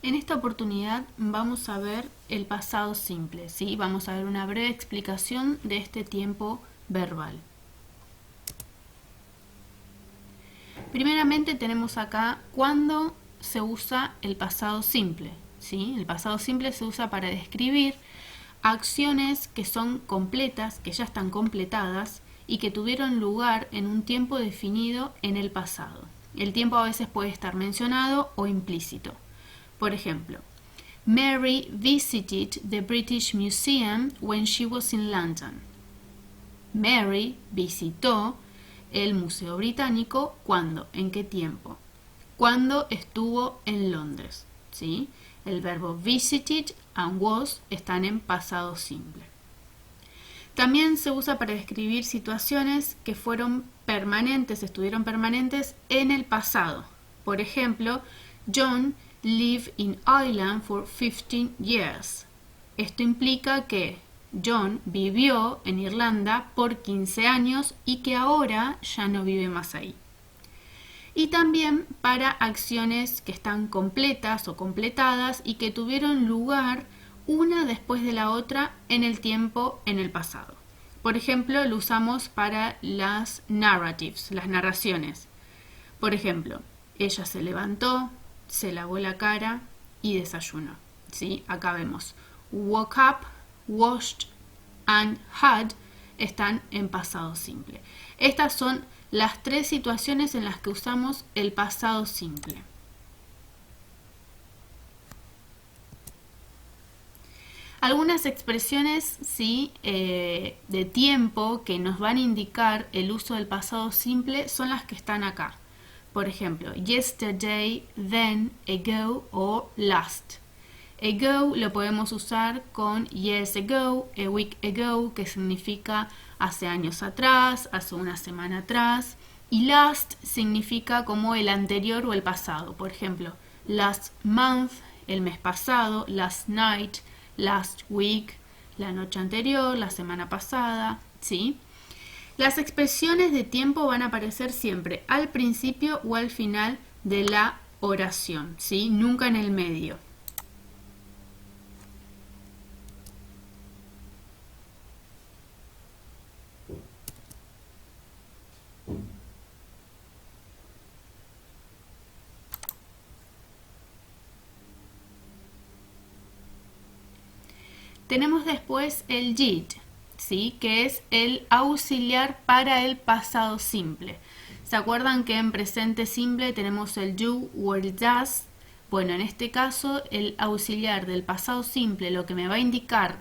En esta oportunidad vamos a ver el pasado simple, ¿sí? Vamos a ver una breve explicación de este tiempo verbal. Primeramente tenemos acá cuándo se usa el pasado simple, ¿sí? El pasado simple se usa para describir acciones que son completas, que ya están completadas y que tuvieron lugar en un tiempo definido en el pasado. El tiempo a veces puede estar mencionado o implícito. Por ejemplo, Mary visited the British Museum when she was in London. Mary visitó el Museo Británico ¿cuándo? ¿En qué tiempo? Cuando estuvo en Londres, ¿sí? El verbo visited and was están en pasado simple. También se usa para describir situaciones que fueron permanentes, estuvieron permanentes en el pasado. Por ejemplo, John lived in Ireland for 15 years. Esto implica que John vivió en Irlanda por 15 años y que ahora ya no vive más ahí. Y también para acciones que están completas o completadas y que tuvieron lugar una después de la otra en el tiempo en el pasado. Por ejemplo, lo usamos para las narratives, las narraciones. Por ejemplo, ella se levantó, se lavó la cara y desayunó. ¿Sí? Acá vemos woke up, washed and had están en pasado simple. Estas son las tres situaciones en las que usamos el pasado simple. Algunas expresiones ¿sí? De tiempo que nos van a indicar el uso del pasado simple son las que están acá. Por ejemplo, yesterday, then, ago o last. Ago lo podemos usar con years ago, a week ago, que significa hace años atrás, hace una semana atrás. Y last significa como el anterior o el pasado. Por ejemplo, last month, el mes pasado, last night, last week, la noche anterior, la semana pasada, ¿sí? Las expresiones de tiempo van a aparecer siempre al principio o al final de la oración, ¿sí? Nunca en el medio. Tenemos después el did, ¿sí? Que es el auxiliar para el pasado simple. ¿Se acuerdan que en presente simple tenemos el do o el does? Bueno, en este caso el auxiliar del pasado simple, lo que me va a indicar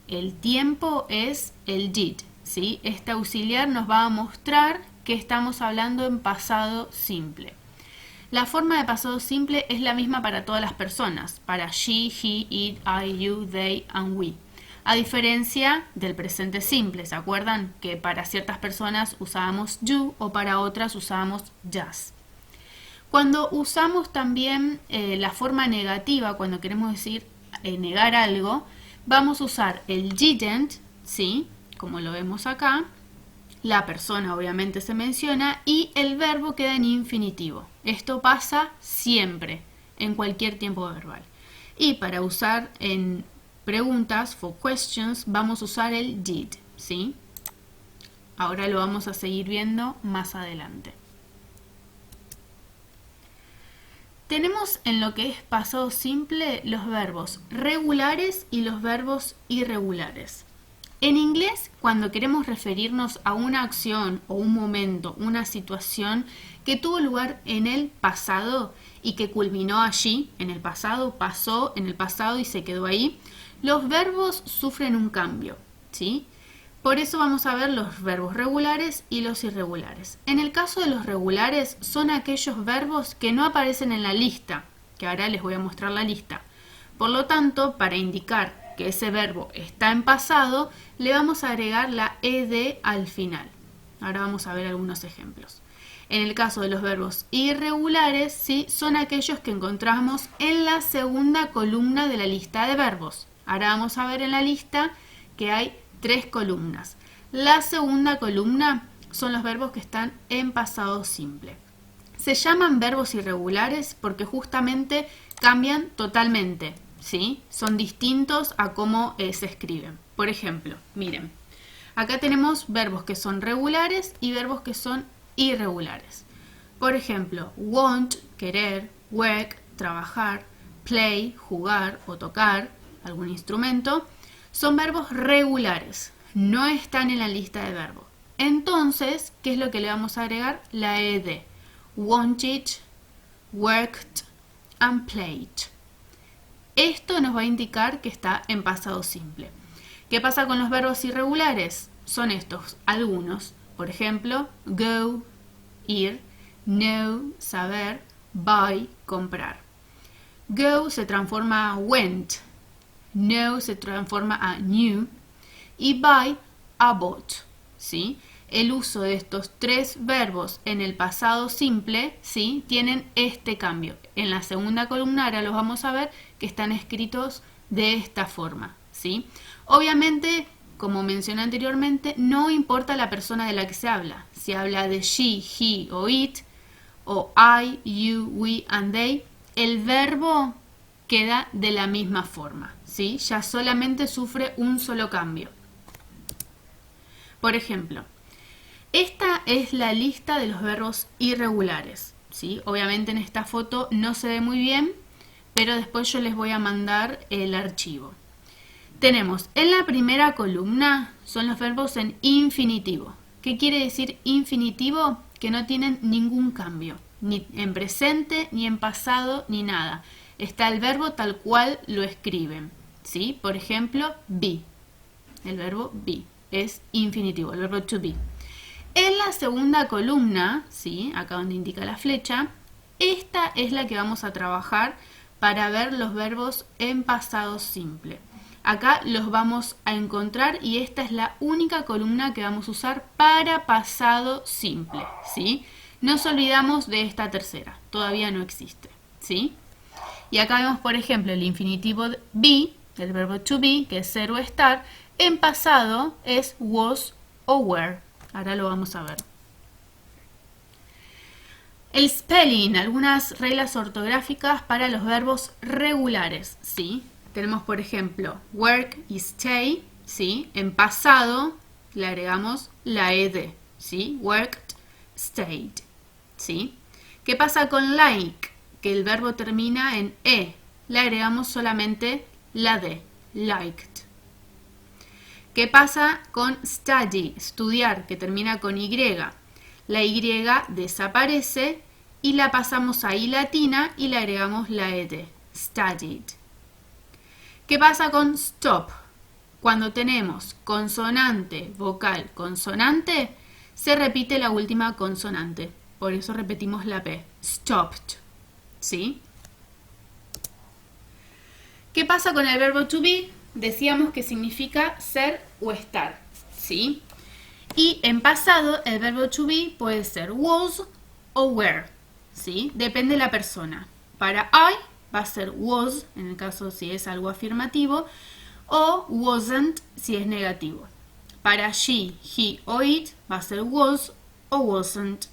el tiempo es el did, ¿sí? Este auxiliar nos va a mostrar que estamos hablando en pasado simple. La forma de pasado simple es la misma para todas las personas, para she, he, it, I, you, they and we. A diferencia del presente simple, ¿se acuerdan? Que para ciertas personas usábamos you o para otras usábamos just. Cuando usamos también la forma negativa, cuando queremos decir negar algo, vamos a usar el didn't, ¿sí? Como lo vemos acá. La persona obviamente se menciona y el verbo queda en infinitivo. Esto pasa siempre, en cualquier tiempo verbal. Y para usar en preguntas, for questions, vamos a usar el did, ¿sí? Ahora lo vamos a seguir viendo más adelante. Tenemos en lo que es pasado simple los verbos regulares y los verbos irregulares. En inglés, cuando queremos referirnos a una acción o un momento, una situación que tuvo lugar en el pasado y que culminó allí, en el pasado, pasó en el pasado y se quedó ahí, los verbos sufren un cambio, ¿sí? Por eso vamos a ver los verbos regulares y los irregulares. En el caso de los regulares, son aquellos verbos que no aparecen en la lista, que ahora les voy a mostrar la lista. Por lo tanto, para indicar que ese verbo está en pasado, le vamos a agregar la ed al final. Ahora vamos a ver algunos ejemplos. En el caso de los verbos irregulares, ¿sí? Son aquellos que encontramos en la segunda columna de la lista de verbos. Ahora vamos a ver en la lista que hay 3 columnas. La segunda columna son los verbos que están en pasado simple. Se llaman verbos irregulares porque justamente cambian totalmente, ¿sí? Son distintos a cómo se escriben. Por ejemplo, miren, acá tenemos verbos que son regulares y verbos que son irregulares. Por ejemplo, want, querer, work, trabajar, play, jugar o tocar algún instrumento, son verbos regulares, no están en la lista de verbos. Entonces, ¿qué es lo que le vamos a agregar? La ed. Wanted, worked and played. Esto nos va a indicar que está en pasado simple. ¿Qué pasa con los verbos irregulares? Son estos, algunos. Por ejemplo, go, ir, know, saber, buy, comprar. Go se transforma a went, know se transforma a knew y buy a bought, ¿sí? El uso de estos tres verbos en el pasado simple, ¿sí? Tienen este cambio. En la segunda columna ahora los vamos a ver que están escritos de esta forma, ¿sí? Obviamente, como mencioné anteriormente, no importa la persona de la que se habla. Si habla de she, he o it, o I, you, we and they, el verbo queda de la misma forma, ¿sí? Ya solamente sufre un solo cambio. Por ejemplo, esta es la lista de los verbos irregulares, ¿sí? Obviamente en esta foto no se ve muy bien, pero después yo les voy a mandar el archivo. Tenemos en la primera columna son los verbos en infinitivo. ¿Qué quiere decir infinitivo? Que no tienen ningún cambio, ni en presente, ni en pasado, ni nada. Está el verbo tal cual lo escriben, ¿sí? Por ejemplo, be. El verbo be es infinitivo, el verbo to be. En la segunda columna, ¿sí? Acá donde indica la flecha, esta es la que vamos a trabajar para ver los verbos en pasado simple. Acá los vamos a encontrar y esta es la única columna que vamos a usar para pasado simple, ¿sí? No nos olvidamos de esta tercera, todavía no existe, ¿sí? Y acá vemos, por ejemplo, el infinitivo be, el verbo to be, que es ser o estar, en pasado es was o were. Ahora lo vamos a ver. El spelling, algunas reglas ortográficas para los verbos regulares, ¿sí? Tenemos, por ejemplo, work y stay, ¿sí? En pasado le agregamos la ed, ¿sí? Worked, stayed, ¿sí? ¿Qué pasa con like? Que el verbo termina en e, le agregamos solamente la d, liked. ¿Qué pasa con study, estudiar, que termina con y? La y desaparece y la pasamos a i latina y le agregamos la ed, studied. ¿Qué pasa con stop? Cuando tenemos consonante, vocal, consonante, se repite la última consonante. Por eso repetimos la P, stopped, ¿sí? ¿Qué pasa con el verbo to be? Decíamos que significa ser o estar, ¿sí? Y en pasado el verbo to be puede ser was o were, ¿sí? Depende de la persona. Para I va a ser was, en el caso si es algo afirmativo, o wasn't si es negativo. Para she, he o it va a ser was o wasn't.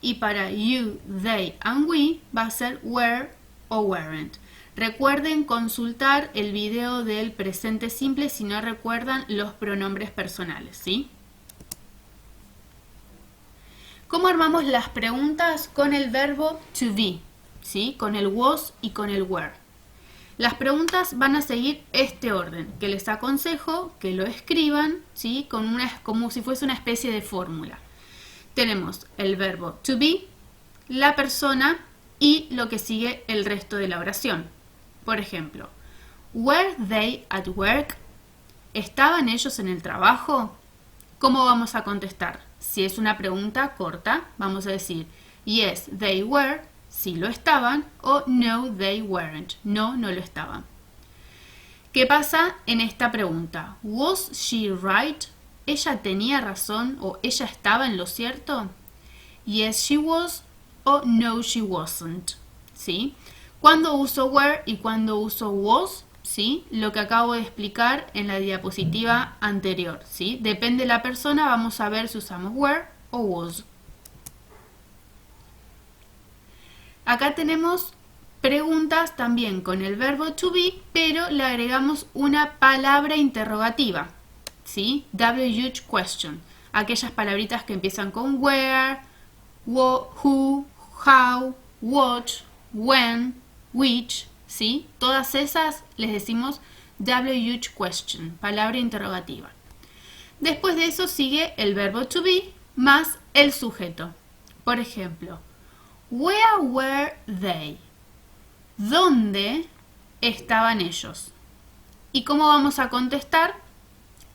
Y para you, they and we va a ser were o weren't. Recuerden consultar el video del presente simple si no recuerdan los pronombres personales, ¿sí? ¿Cómo armamos las preguntas con el verbo to be? ¿Sí? Con el was y con el were. Las preguntas van a seguir este orden, que les aconsejo que lo escriban, ¿sí? Como si fuese una especie de fórmula. Tenemos el verbo to be, la persona y lo que sigue el resto de la oración. Por ejemplo, were they at work? ¿Estaban ellos en el trabajo? ¿Cómo vamos a contestar? Si es una pregunta corta, vamos a decir yes, they were, sí lo estaban, o no, they weren't, no, no lo estaban. ¿Qué pasa en esta pregunta? Was she right? ¿Ella tenía razón o ella estaba en lo cierto? Yes, she was o no, she wasn't, ¿sí? ¿Cuándo uso were y cuándo uso was? ¿Sí? Lo que acabo de explicar en la diapositiva anterior, ¿sí? Depende de la persona, vamos a ver si usamos were o was. Acá tenemos preguntas también con el verbo to be, pero le agregamos una palabra interrogativa, ¿sí? WH question. Aquellas palabritas que empiezan con where, who, how, what, when, which, ¿sí? Todas esas les decimos WH question, palabra interrogativa. Después de eso sigue el verbo to be más el sujeto. Por ejemplo, where were they? ¿Dónde estaban ellos? ¿Y cómo vamos a contestar?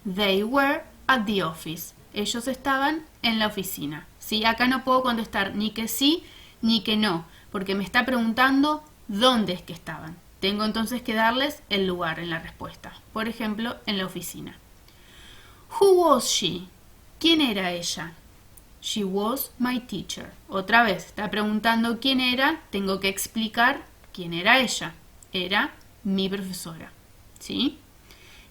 They were at the office. Ellos estaban en la oficina. ¿Sí? Acá no puedo contestar ni que sí ni que no, porque me está preguntando dónde es que estaban. Tengo entonces que darles el lugar en la respuesta. Por ejemplo, en la oficina. Who was she? ¿Quién era ella? She was my teacher. Otra vez, está preguntando quién era, tengo que explicar quién era ella. Era mi profesora. ¿Sí?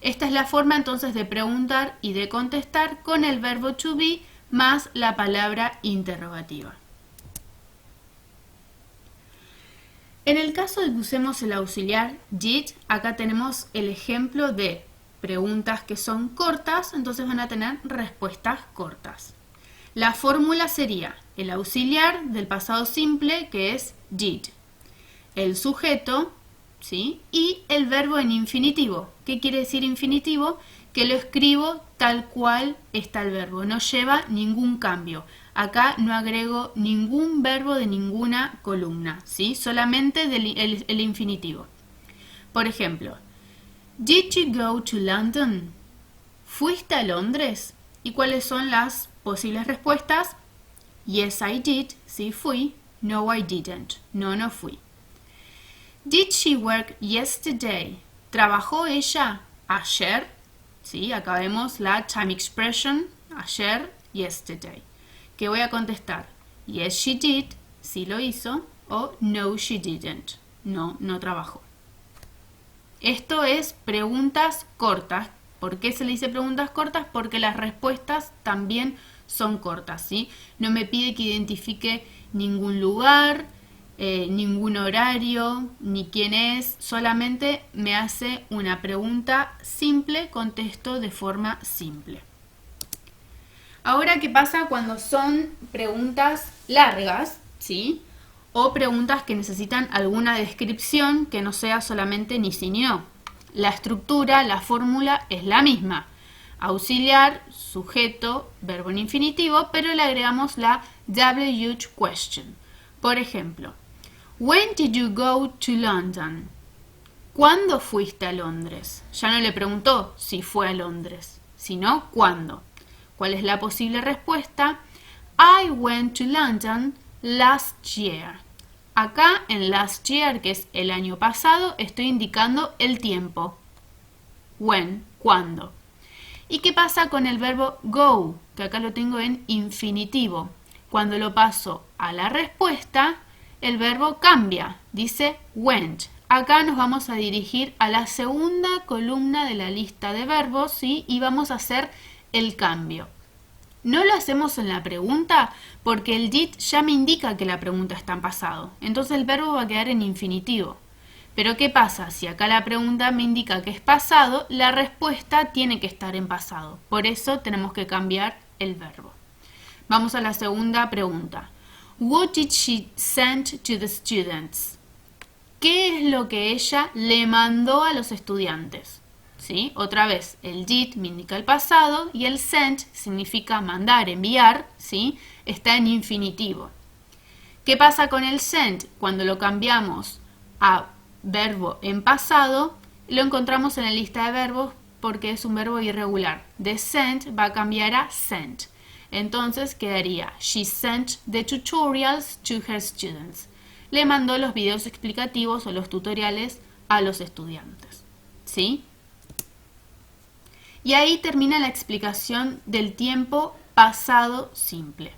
Esta es la forma entonces de preguntar y de contestar con el verbo to be más la palabra interrogativa. En el caso de que usemos el auxiliar did, acá tenemos el ejemplo de preguntas que son cortas, entonces van a tener respuestas cortas. La fórmula sería el auxiliar del pasado simple, que es did, el sujeto, ¿sí? Y el verbo en infinitivo. ¿Qué quiere decir infinitivo? Que lo escribo tal cual está el verbo, no lleva ningún cambio. Acá no agrego ningún verbo de ninguna columna, ¿sí? Solamente el infinitivo. Por ejemplo, Did you go to London? ¿Fuiste a Londres? ¿Y cuáles son las posibles respuestas? Yes, I did. Sí, fui. No, I didn't. No, no fui. Did she work yesterday? ¿Trabajó ella ayer? Sí, acá vemos la time expression, ayer, yesterday. ¿Qué voy a contestar? Yes, she did. Sí lo hizo. O no, she didn't. No, no trabajó. Esto es preguntas cortas. ¿Por qué se le dice preguntas cortas? Porque las respuestas también son cortas, ¿sí? No me pide que identifique ningún lugar, ningún horario, ni quién es. Solamente me hace una pregunta simple, contesto de forma simple. Ahora, ¿qué pasa cuando son preguntas largas, ¿sí? O preguntas que necesitan alguna descripción que no sea solamente ni sí ni no. La estructura, la fórmula es la misma. Auxiliar, sujeto, verbo en infinitivo, pero le agregamos la WH question. Por ejemplo, When did you go to London? ¿Cuándo fuiste a Londres? Ya no le preguntó si fue a Londres, sino cuándo. ¿Cuál es la posible respuesta? I went to London last year. Acá en last year, que es el año pasado, estoy indicando el tiempo. When, ¿cuándo? ¿Y qué pasa con el verbo go? Que acá lo tengo en infinitivo. Cuando lo paso a la respuesta, el verbo cambia. Dice went. Acá nos vamos a dirigir a la segunda columna de la lista de verbos, ¿sí? Y vamos a hacer el cambio. No lo hacemos en la pregunta porque el did ya me indica que la pregunta está en pasado. Entonces el verbo va a quedar en infinitivo. Pero ¿qué pasa? Si acá la pregunta me indica que es pasado, la respuesta tiene que estar en pasado. Por eso tenemos que cambiar el verbo. Vamos a la segunda pregunta. What did she send to the students? ¿Qué es lo que ella le mandó a los estudiantes? ¿Sí? Otra vez, el did me indica el pasado y el sent significa mandar, enviar, ¿sí? Está en infinitivo. ¿Qué pasa con el sent? Cuando lo cambiamos a verbo en pasado, lo encontramos en la lista de verbos porque es un verbo irregular. De sent va a cambiar a sent. Entonces quedaría, she sent the tutorials to her students. Le mandó los videos explicativos o los tutoriales a los estudiantes. ¿Sí? Y ahí termina la explicación del tiempo pasado simple.